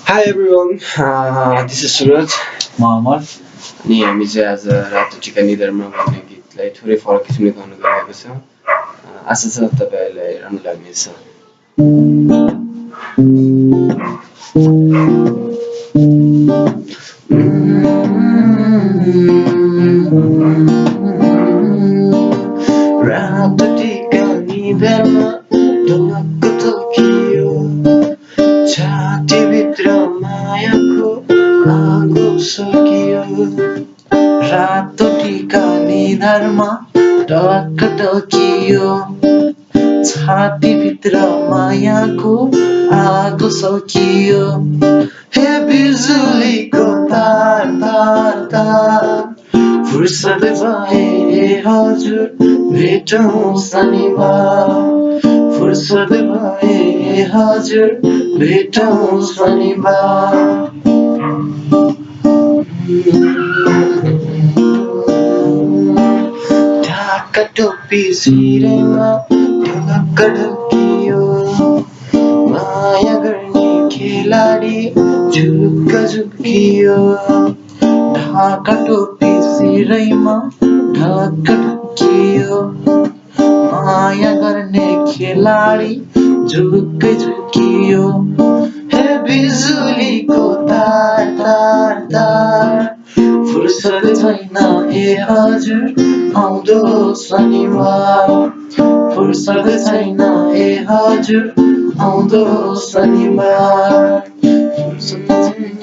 Hi everyone, this is Suraj Mohammad अनि हामी चाहिँ आज रातो टिका निधारमा भन्ने गीतलाई थोरै फरक किसिमले गाउन गइरहेको छौँ। आशा छ तपाईँहरूलाई राम्रो लाग्नेछ। रातो टिका निधारमा ढलक्क तल्कियो, छातीभित्र मायाको आगो सकियो। रातो टिका निधारमा ढलक्क टल्कियो, छातीभित्र मायाको आगो सकियो। हे बिजुलीको तार तार तार, फुर्सद भए हजुर भेटौँ शनिबार। फुर्सद भए हजुर भेटौँ शनिबार। ढाका टोपी सिरैमा ढलक्क ढल्कियो, माया गर्ने खेलाडी झुक्क झुक्कियो। ढाका टोपी सिरैमा ढलक्क ढल्कियो, माया गर्ने खेलाडी झुक्कै झुक्कियो। हे बिजुलीको तार तार तार, फुर्सद छैन ए हजुर आउँदो शनिबार। फुर्सद छैन ए हजुर आउँदो शनिबार। फुर्सद छैन।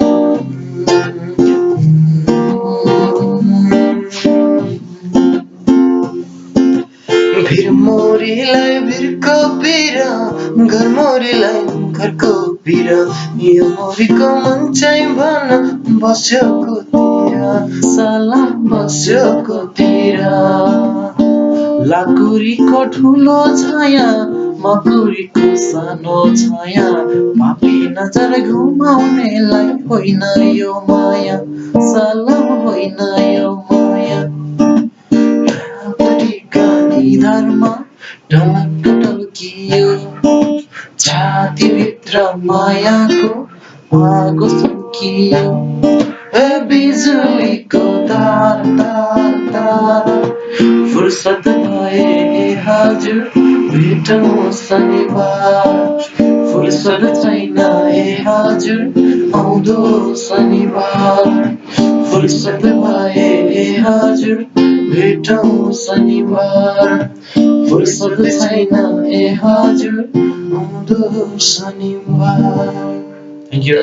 भिरमोरीलाई भिरको पिर, घरमोरीलाई घरको पिर। यो मोरीको मन चाहिँ भन बस्यो कतिर, सलाम बस्यो कतिर। लाकुरीको ठुलो छाया, मकुरीको सानो छाया, पापी नजर घुमाउनेलाई होइन यो माया, सलाम होइन यो माया। निधारमा ढलक्क ढल्कियो, छातीभित्र मायाको आगो सकियो। ए बिजुलीको तार तार तार, फुर्सद भए हजुर भेटौँ शनिबार। फुर्सद छैन ए हजुर आउँदो शनिबार। फुर्सद भए हजुर भेटौँ शनिबार। फुर्सद छैन ए हजुर आउँदो शनिबार। Thank you.